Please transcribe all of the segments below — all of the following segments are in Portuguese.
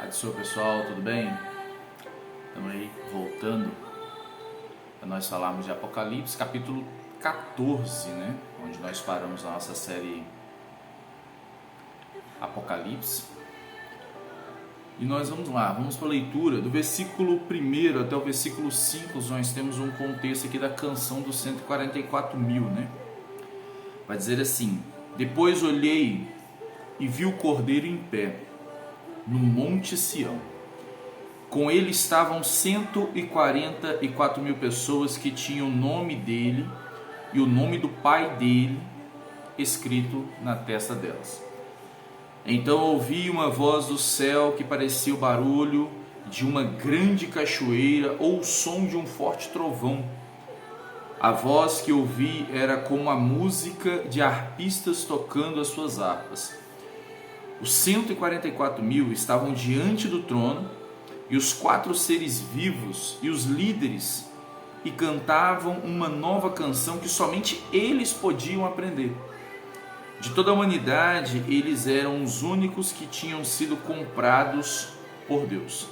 Adição, pessoal, tudo bem? Estamos aí voltando para nós falarmos de Apocalipse, capítulo 14, né? Onde nós paramos na nossa série Apocalipse. E nós vamos lá, vamos para a leitura do versículo 1 até o versículo 5. Nós temos um contexto aqui da canção dos 144.000, né? Vai dizer assim: depois olhei e vi o Cordeiro em pé no Monte Sião. Com ele estavam 144.000 pessoas que tinham o nome dele e o nome do pai dele escrito na testa delas. Então ouvi uma voz do céu que parecia o barulho de uma grande cachoeira ou o som de um forte trovão. A voz que ouvi era como a música de arpistas tocando as suas harpas. Os 144.000 estavam diante do trono e os 4 seres vivos e os líderes e cantavam uma nova canção que somente eles podiam aprender. De toda a humanidade, eles eram os únicos que tinham sido comprados por Deus.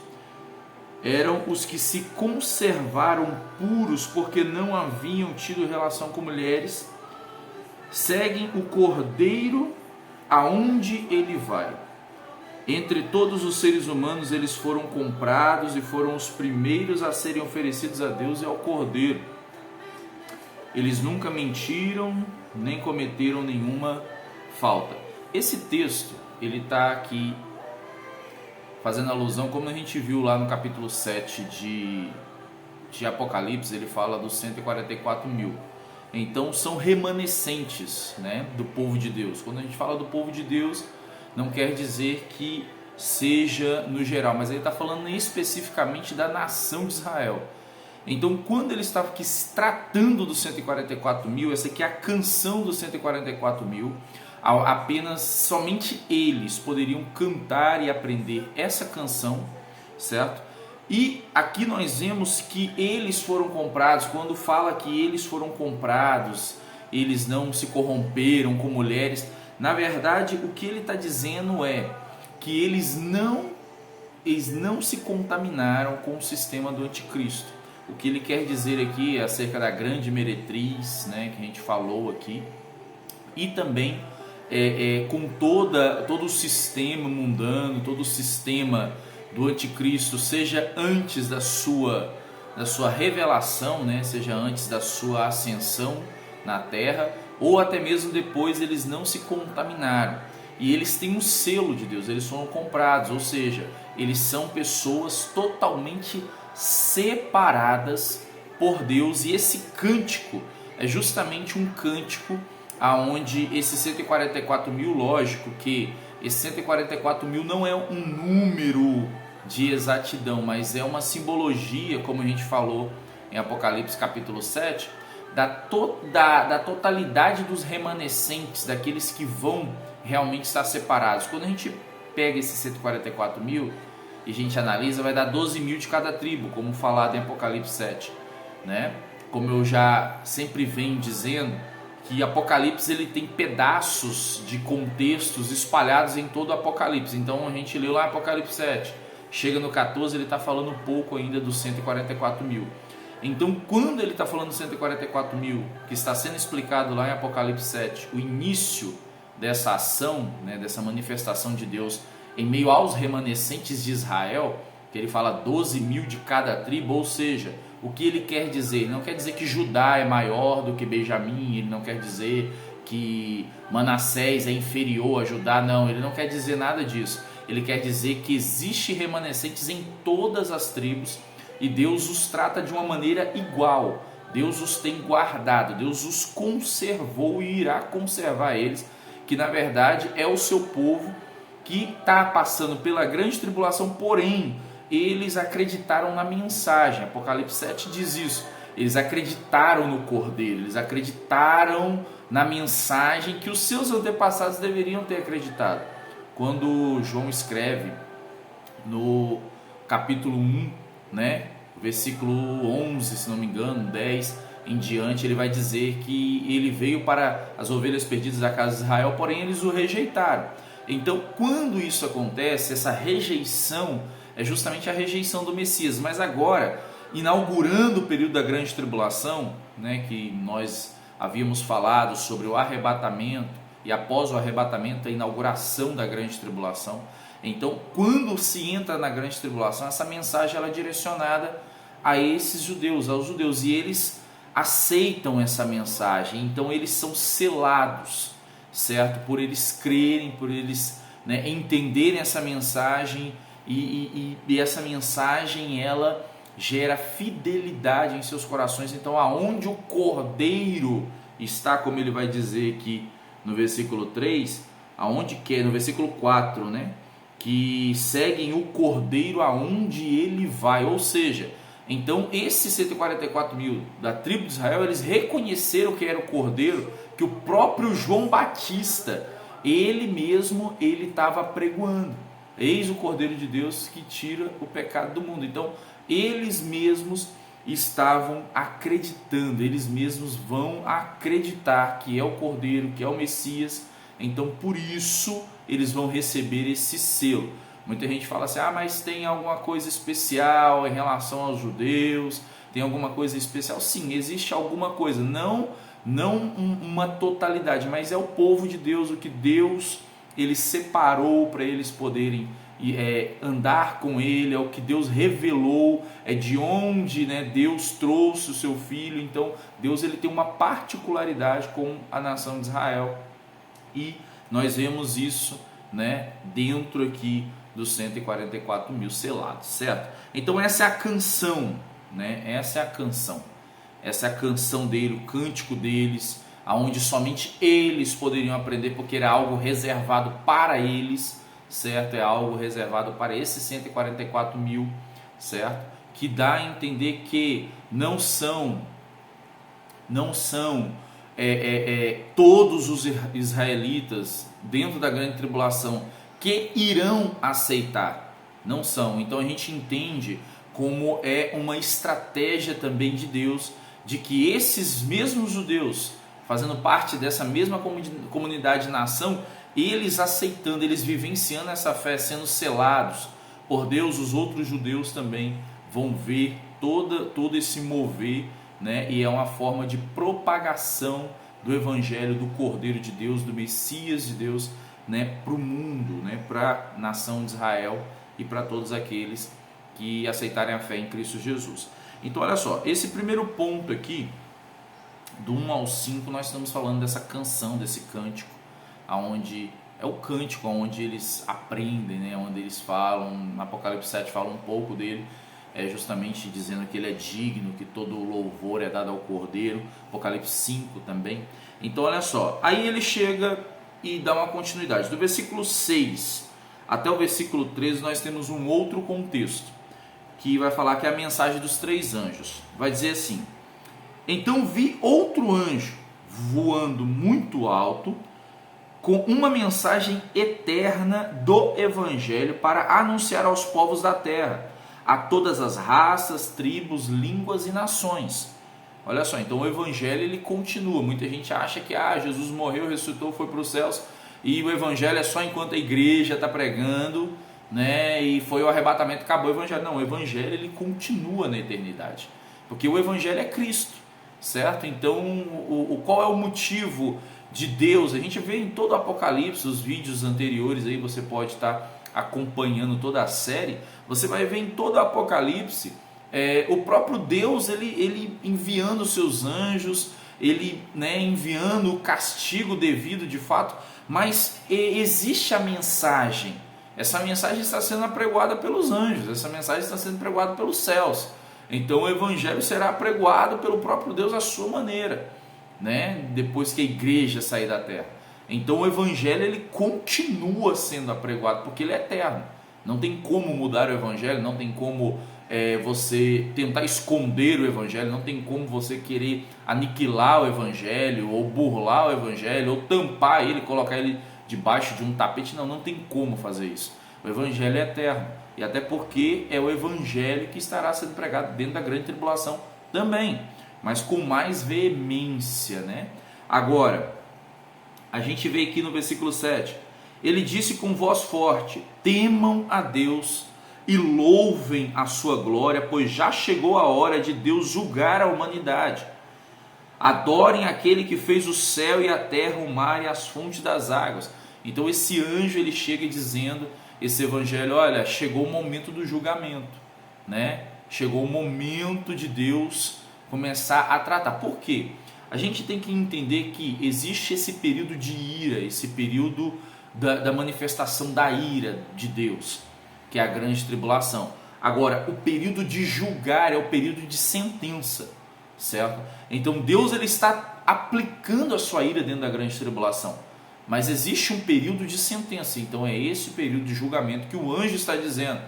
Eram os que se conservaram puros porque não haviam tido relação com mulheres. Seguem o Cordeiro aonde ele vai. Entre todos os seres humanos, eles foram comprados e foram os primeiros a serem oferecidos a Deus e ao Cordeiro. Eles nunca mentiram, nem cometeram nenhuma falta. Esse texto, ele está aqui fazendo alusão, como a gente viu lá no capítulo 7 de Apocalipse, ele fala dos 144.000. Então são remanescentes, né, do povo de Deus. Quando a gente fala do povo de Deus, não quer dizer que seja no geral, mas ele está falando especificamente da nação de Israel. Então, quando ele estava aqui se tratando dos 144.000, essa aqui é a canção dos 144.000, apenas somente eles poderiam cantar e aprender essa canção, certo? E aqui nós vemos que eles foram comprados. Quando fala que eles foram comprados, eles não se corromperam com mulheres, na verdade o que ele está dizendo é que eles não se contaminaram com o sistema do anticristo. O que ele quer dizer aqui é acerca da grande meretriz, né, que a gente falou aqui, e também com todo o sistema mundano, todo o sistema do anticristo, seja antes da sua revelação, né, seja antes da sua ascensão na terra, ou até mesmo depois, eles não se contaminaram. E eles têm um selo de Deus, eles foram comprados, ou seja, eles são pessoas totalmente separadas por Deus. E esse cântico é justamente um cântico aonde esses 144.000, lógico que esse 144.000 não é um número de exatidão, mas é uma simbologia, como a gente falou em Apocalipse capítulo 7, da totalidade dos remanescentes, daqueles que vão realmente estar separados. Quando a gente pega esses 144.000 e a gente analisa, vai dar 12.000 de cada tribo, como falado em Apocalipse 7, né? Como eu já sempre venho dizendo, que Apocalipse ele tem pedaços de contextos espalhados em todo o Apocalipse. Então a gente leu lá Apocalipse 7, chega no 14, ele está falando um pouco ainda dos 144.000. Então quando ele está falando dos 144.000, que está sendo explicado lá em Apocalipse 7, o início dessa ação, né, dessa manifestação de Deus em meio aos remanescentes de Israel, que ele fala 12.000 de cada tribo, ou seja, o que ele quer dizer? Ele não quer dizer que Judá é maior do que Benjamim, ele não quer dizer que Manassés é inferior a Judá, não, ele não quer dizer nada disso. Ele quer dizer que existe remanescentes em todas as tribos e Deus os trata de uma maneira igual. Deus os tem guardado, Deus os conservou e irá conservar eles, que na verdade é o seu povo que está passando pela grande tribulação, porém eles acreditaram na mensagem. Apocalipse 7 diz isso. Eles acreditaram no Cordeiro, eles acreditaram na mensagem que os seus antepassados deveriam ter acreditado. Quando João escreve no capítulo 1, né, versículo 11, se não me engano, 10 em diante, ele vai dizer que ele veio para as ovelhas perdidas da casa de Israel, porém eles o rejeitaram. Então, quando isso acontece, essa rejeição é justamente a rejeição do Messias. Mas agora, inaugurando o período da grande tribulação, né, que nós havíamos falado sobre o arrebatamento, e após o arrebatamento, a inauguração da grande tribulação. Então, quando se entra na grande tribulação, essa mensagem ela é direcionada a esses judeus, aos judeus, e eles aceitam essa mensagem. Então, eles são selados, certo? Por eles crerem, por eles, né, entenderem essa mensagem, e essa mensagem ela gera fidelidade em seus corações. Então, aonde o Cordeiro está, como ele vai dizer aqui no versículo 3, aonde quer, no versículo 4, né? Que seguem o Cordeiro aonde ele vai. Ou seja, então esses 144 mil da tribo de Israel, eles reconheceram que era o Cordeiro, que o próprio João Batista, ele mesmo, ele estava pregoando. Eis o Cordeiro de Deus que tira o pecado do mundo. Então, eles mesmos estavam acreditando, eles mesmos vão acreditar que é o Cordeiro, que é o Messias. Então, por isso, eles vão receber esse selo. Muita gente fala assim, mas tem alguma coisa especial em relação aos judeus, tem alguma coisa especial? Sim, existe alguma coisa, não uma totalidade, mas é o povo de Deus, o que Deus ele separou para eles poderem andar com ele, é o que Deus revelou, é de onde, né, Deus trouxe o seu filho. Então Deus ele tem uma particularidade com a nação de Israel, e nós vemos isso, né, dentro aqui dos 144 mil selados, certo? Então essa é a canção, né? Essa é a canção dele, o cântico deles, aonde somente eles poderiam aprender, porque era algo reservado para eles, certo? É algo reservado para esses 144 mil, certo? Que dá a entender que não são todos os israelitas dentro da grande tribulação que irão aceitar, não são. Então a gente entende como é uma estratégia também de Deus, de que esses mesmos judeus, fazendo parte dessa mesma comunidade nação, eles aceitando, eles vivenciando essa fé, sendo selados por Deus, os outros judeus também vão ver todo esse mover, né? E é uma forma de propagação do Evangelho do Cordeiro de Deus, do Messias de Deus, né, para o mundo, né, para a nação de Israel e para todos aqueles que aceitarem a fé em Cristo Jesus. Então olha só, esse primeiro ponto aqui, do 1 ao 5, nós estamos falando dessa canção, desse cântico, aonde é o cântico onde eles aprendem, né, onde eles falam, no Apocalipse 7 fala um pouco dele, justamente dizendo que ele é digno, que todo o louvor é dado ao Cordeiro, Apocalipse 5 também. Então olha só, aí ele chega e dá uma continuidade. Do versículo 6 até o versículo 13 nós temos um outro contexto, que vai falar que é a mensagem dos 3 anjos. Vai dizer assim: então vi outro anjo voando muito alto, com uma mensagem eterna do Evangelho para anunciar aos povos da terra, a todas as raças, tribos, línguas e nações. Olha só, então o Evangelho ele continua. Muita gente acha que Jesus morreu, ressuscitou, foi para os céus, e o Evangelho é só enquanto a igreja está pregando, né? E foi o arrebatamento, acabou o Evangelho. Não, o Evangelho ele continua na eternidade, porque o Evangelho é Cristo, certo? Então qual é o motivo de Deus? A gente vê em todo o Apocalipse, os vídeos anteriores aí você pode estar acompanhando toda a série, você vai ver em todo o Apocalipse o próprio Deus ele enviando os seus anjos, ele, né, enviando o castigo devido de fato, mas existe a mensagem. Essa mensagem está sendo apregoada pelos anjos, essa mensagem está sendo apregoada pelos céus. Então o Evangelho será apregoado pelo próprio Deus à sua maneira, né? Depois que a igreja sair da terra. Então o Evangelho ele continua sendo apregoado, porque ele é eterno. Não tem como mudar o Evangelho, não tem como você tentar esconder o Evangelho, não tem como você querer aniquilar o Evangelho, ou burlar o Evangelho, ou tampar ele, colocar ele debaixo de um tapete. Não tem como fazer isso. O Evangelho é eterno, e até porque é o Evangelho que estará sendo pregado dentro da grande tribulação também, mas com mais veemência, né? Agora, a gente vê aqui no versículo 7, Ele disse com voz forte: temam a Deus e louvem a sua glória, pois já chegou a hora de Deus julgar a humanidade. Adorem aquele que fez o céu e a terra, o mar e as fontes das águas. Então esse anjo, ele chega dizendo, esse evangelho: olha, chegou o momento do julgamento, né? Chegou o momento de Deus começar a tratar. Por quê? A gente tem que entender que existe esse período de ira, esse período da manifestação da ira de Deus, que é a grande tribulação. Agora, o período de julgar é o período de sentença, certo? Então Deus, ele está aplicando a sua ira dentro da grande tribulação, mas existe um período de sentença. Então é esse período de julgamento que o anjo está dizendo,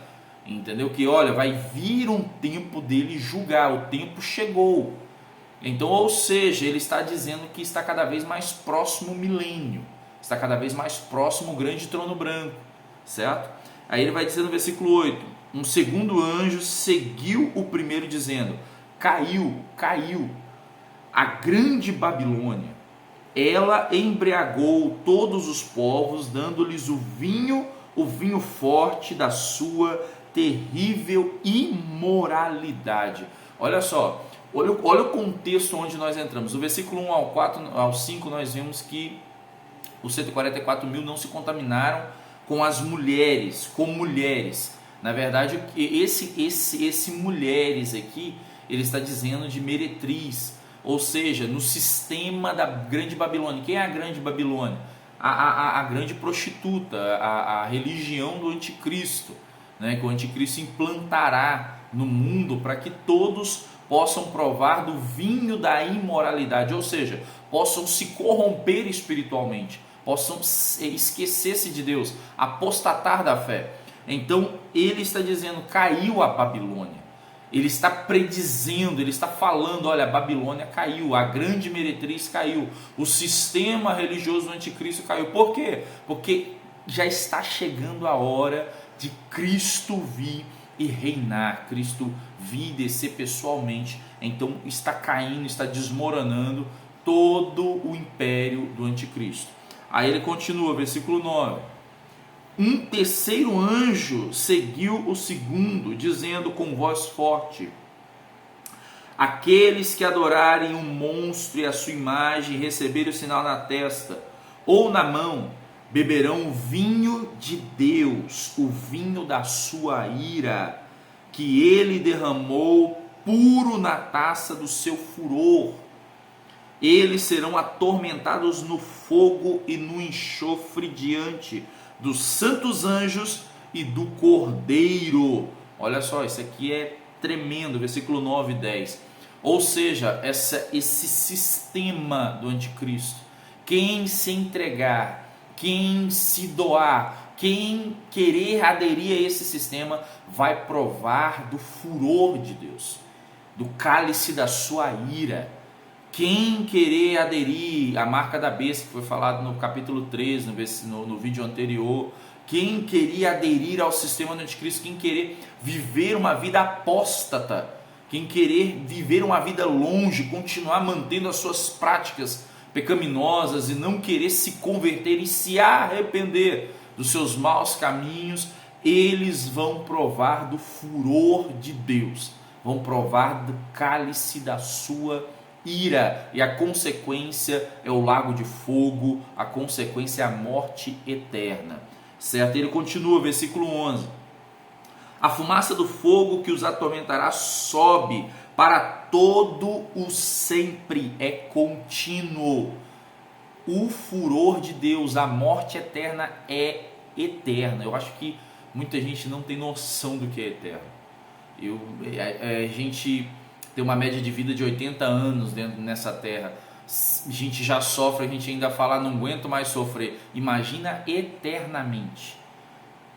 entendeu? Que olha, vai vir um tempo dele julgar, o tempo chegou. Então, ou seja, ele está dizendo que está cada vez mais próximo o milênio, está cada vez mais próximo o grande trono branco, certo? Aí ele vai dizer no versículo 8: um segundo anjo seguiu o primeiro dizendo: caiu a grande Babilônia, ela embriagou todos os povos, dando-lhes o vinho forte da sua terrível imoralidade. Olha só, olha o contexto onde nós entramos. Do versículo 1 ao 5 nós vimos que os 144 mil não se contaminaram com as mulheres, Na verdade, esse mulheres aqui, ele está dizendo de meretriz, ou seja, no sistema da grande Babilônia. Quem é a grande Babilônia? A grande prostituta, a religião do anticristo, né, que o anticristo implantará no mundo para que todos possam provar do vinho da imoralidade, ou seja, possam se corromper espiritualmente, possam esquecer-se de Deus, apostatar da fé. Então ele está dizendo: caiu a Babilônia. Ele está predizendo, ele está falando: olha, a Babilônia caiu, a grande meretriz caiu, o sistema religioso do anticristo caiu. Por quê? Porque já está chegando a hora de Cristo vir e reinar, Cristo vir descer pessoalmente. Então está caindo, está desmoronando todo o império do anticristo. Aí ele continua, versículo 9: um terceiro anjo seguiu o segundo, dizendo com voz forte: aqueles que adorarem o monstro e a sua imagem e receberem o sinal na testa ou na mão, beberão o vinho de Deus, o vinho da sua ira, que ele derramou puro na taça do seu furor. Eles serão atormentados no fogo e no enxofre diante dos santos anjos e do Cordeiro. Olha só, isso aqui é tremendo, versículo 9 e 10. Ou seja, esse sistema do anticristo, quem se entregar, quem se doar, quem querer aderir a esse sistema, vai provar do furor de Deus, do cálice da sua ira. Quem querer aderir à marca da besta, que foi falado no capítulo 13, no vídeo anterior, quem queria aderir ao sistema do anticristo, quem querer viver uma vida apóstata, quem querer viver uma vida longe, continuar mantendo as suas práticas pecaminosas e não querer se converter e se arrepender dos seus maus caminhos, eles vão provar do furor de Deus, vão provar do cálice da sua ira, e a consequência é o lago de fogo, a consequência é a morte eterna, certo? Ele continua, versículo 11: a fumaça do fogo que os atormentará sobe para todo o sempre, é contínuo. O furor de Deus, a morte eterna é eterna. Eu acho que muita gente não tem noção do que é eterno. A gente tem uma média de vida de 80 anos nessa terra. A gente já sofre, a gente ainda fala: não aguento mais sofrer. Imagina eternamente.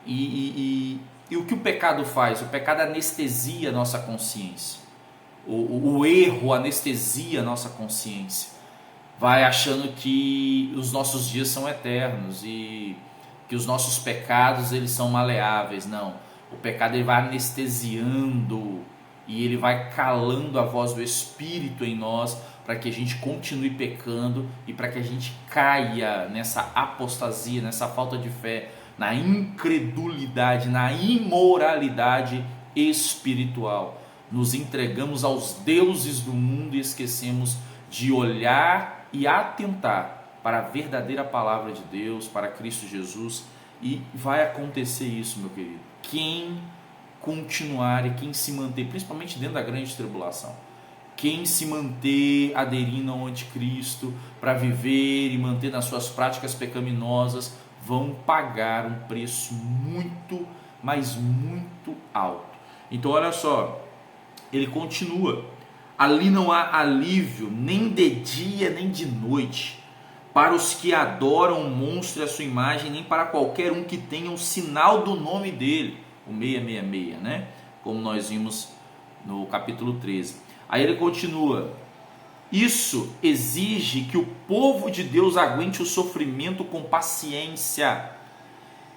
E o que o pecado faz? O pecado anestesia a nossa consciência. O erro anestesia a nossa consciência. Vai achando que os nossos dias são eternos e que os nossos pecados eles são maleáveis. Não, o pecado ele vai anestesiando e ele vai calando a voz do Espírito em nós para que a gente continue pecando e para que a gente caia nessa apostasia, nessa falta de fé, na incredulidade, na imoralidade espiritual. Nos entregamos aos deuses do mundo e esquecemos de olhar e atentar para a verdadeira palavra de Deus, para Cristo Jesus, e vai acontecer isso, meu querido. Quem continuar e quem se manter, principalmente dentro da grande tribulação, quem se manter aderindo ao anticristo para viver e manter nas suas práticas pecaminosas, vão pagar um preço muito, mas muito alto. Então olha só, ele continua: ali não há alívio nem de dia nem de noite para os que adoram o monstro e a sua imagem, nem para qualquer um que tenha um sinal do nome dele, o 666, né? Como nós vimos no capítulo 13. Aí ele continua: isso exige que o povo de Deus aguente o sofrimento com paciência.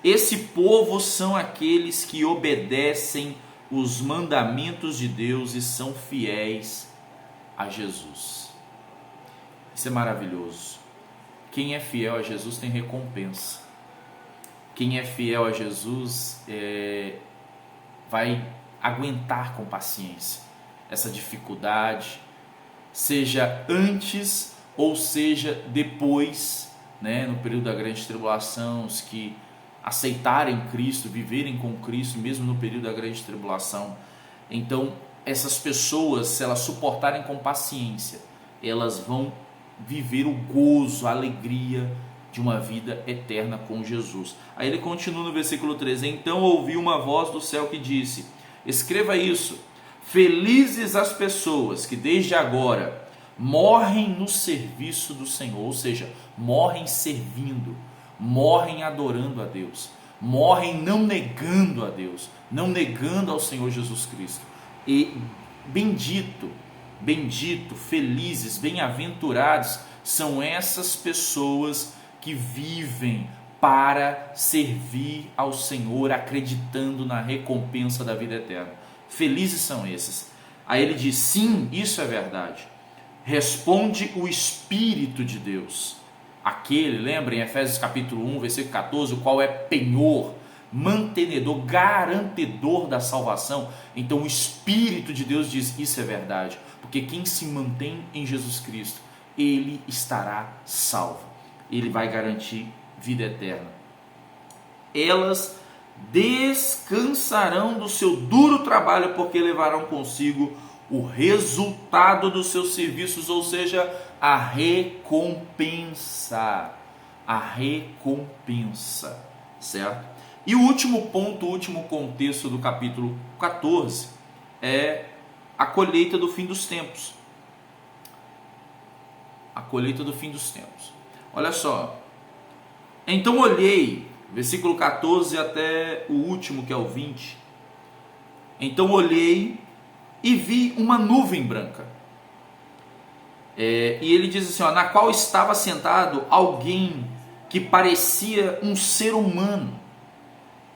Esse povo são aqueles que obedecem os mandamentos de Deus e são fiéis a Jesus. Isso é maravilhoso. Quem é fiel a Jesus tem recompensa. Quem é fiel a Jesus vai aguentar com paciência essa dificuldade, seja antes ou seja depois, né, no período da grande tribulação, os que aceitarem Cristo, viverem com Cristo, mesmo no período da grande tribulação. Então, essas pessoas, se elas suportarem com paciência, elas vão viver o gozo, a alegria de uma vida eterna com Jesus. Aí ele continua no versículo 13: então ouvi uma voz do céu que disse: escreva isso, felizes as pessoas que desde agora morrem no serviço do Senhor, ou seja, morrem servindo, morrem adorando a Deus, morrem não negando a Deus, não negando ao Senhor Jesus Cristo. E bendito, felizes, bem-aventurados são essas pessoas que vivem para servir ao Senhor, acreditando na recompensa da vida eterna. Felizes são esses. Aí ele diz: sim, isso é verdade. Responde o Espírito de Deus. Aquele, lembra em Efésios capítulo 1, versículo 14, o qual é penhor, mantenedor, garantidor da salvação. Então o Espírito de Deus diz: isso é verdade, porque quem se mantém em Jesus Cristo, ele estará salvo, ele vai garantir vida eterna. Elas descansarão do seu duro trabalho, porque levarão consigo o resultado dos seus serviços, ou seja, a recompensa, certo? E o último ponto, o último contexto do capítulo 14 é a colheita do fim dos tempos. A colheita do fim dos tempos. Olha só. Então olhei, versículo 14 até o último, que é o 20. Então olhei e vi uma nuvem branca. E ele diz assim, na qual estava sentado alguém que parecia um ser humano,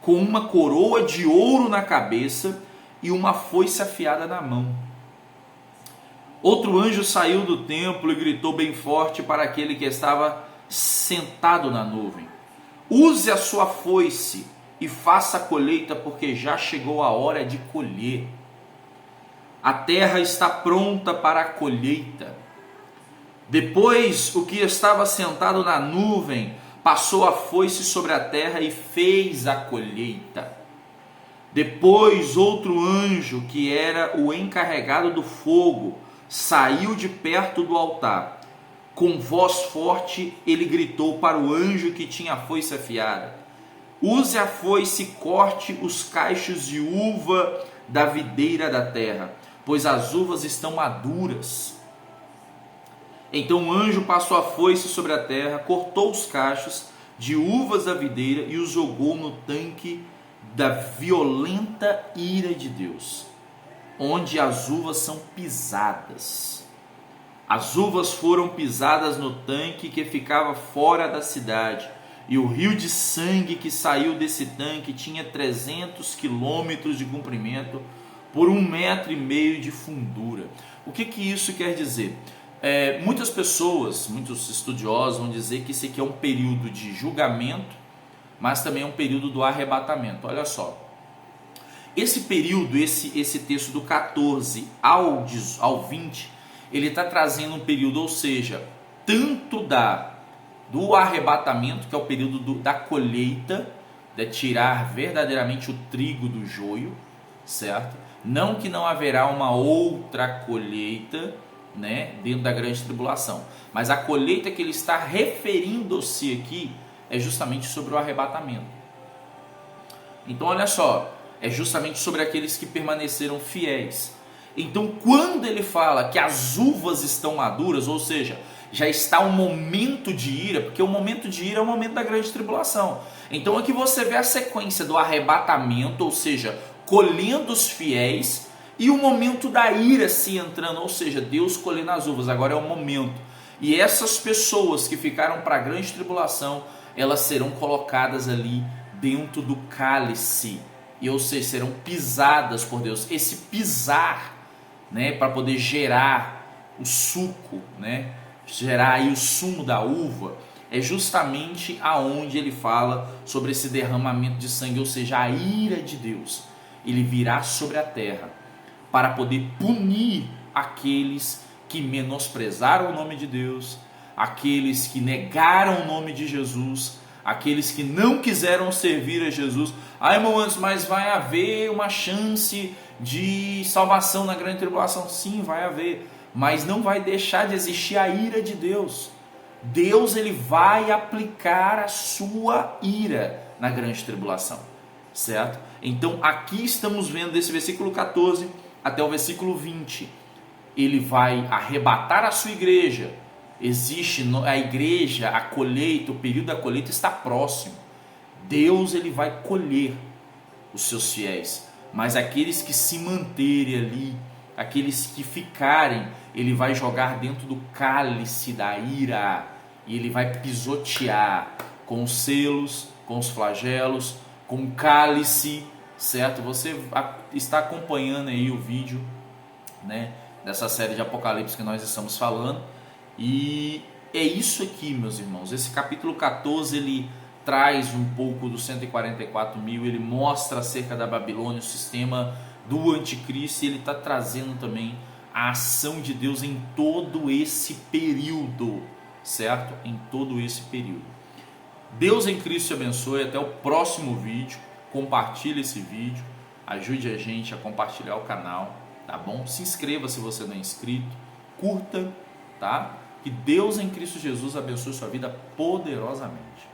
com uma coroa de ouro na cabeça e uma foice afiada na mão. Outro anjo saiu do templo e gritou bem forte para aquele que estava sentado na nuvem: use a sua foice e faça a colheita, porque já chegou a hora de colher. A terra está pronta para a colheita. Depois, o que estava sentado na nuvem passou a foice sobre a terra e fez a colheita. Depois, outro anjo, que era o encarregado do fogo, saiu de perto do altar. Com voz forte, ele gritou para o anjo que tinha a foice afiada: use a foice e corte os cachos de uva da videira da terra, pois as uvas estão maduras. Então o anjo passou a foice sobre a terra, cortou os cachos de uvas da videira e os jogou no tanque da violenta ira de Deus, onde as uvas são pisadas. As uvas foram pisadas no tanque que ficava fora da cidade, e o rio de sangue que saiu desse tanque tinha 300 quilômetros de comprimento, por 1,5 metros de fundura. O que isso quer dizer? Muitas pessoas, muitos estudiosos vão dizer que esse aqui é um período de julgamento, mas também é um período do arrebatamento. Olha só, esse período, esse texto do 14 ao 20, ele está trazendo um período, ou seja, tanto do arrebatamento, que é o período da colheita, de tirar verdadeiramente o trigo do joio, certo? Não que não haverá uma outra colheita, né, dentro da grande tribulação, mas a colheita que ele está referindo-se aqui é justamente sobre o arrebatamento. Então olha só, é justamente sobre aqueles que permaneceram fiéis. Então quando ele fala que as uvas estão maduras, ou seja, já está um momento de ira, porque o momento de ira é o momento da grande tribulação. Então aqui você vê a sequência do arrebatamento, ou seja, colhendo os fiéis, e o momento da ira se entrando, ou seja, Deus colhendo as uvas, agora é o momento. E essas pessoas que ficaram para a grande tribulação, elas serão colocadas ali dentro do cálice, e ou seja, serão pisadas por Deus. Esse pisar, né, para poder gerar o suco, né, gerar aí o sumo da uva, é justamente aonde ele fala sobre esse derramamento de sangue, ou seja, a ira de Deus. Ele virá sobre a terra para poder punir aqueles que menosprezaram o nome de Deus, aqueles que negaram o nome de Jesus, aqueles que não quiseram servir a Jesus. Irmãos, mas vai haver uma chance de salvação na grande tribulação? Sim, vai haver, mas não vai deixar de existir a ira de Deus. Deus, ele vai aplicar a sua ira na grande tribulação, certo? Então aqui estamos vendo desse versículo 14 até o versículo 20, ele vai arrebatar a sua igreja. Existe a igreja, a colheita, o período da colheita está próximo. Deus, ele vai colher os seus fiéis, mas aqueles que se manterem ali, aqueles que ficarem, ele vai jogar dentro do cálice da ira, e ele vai pisotear com os selos, com os flagelos, com o cálice, certo? Você está acompanhando aí o vídeo, né, dessa série de Apocalipse que nós estamos falando, e é isso aqui, meus irmãos. Esse capítulo 14, ele traz um pouco dos 144.000, ele mostra acerca da Babilônia, o sistema do anticristo, e ele está trazendo também a ação de Deus em todo esse período, certo? Em todo esse período. Deus em Cristo te abençoe. Até o próximo vídeo. Compartilhe esse vídeo, ajude a gente a compartilhar o canal, tá bom? Se inscreva se você não é inscrito, curta, tá? Que Deus em Cristo Jesus abençoe sua vida poderosamente.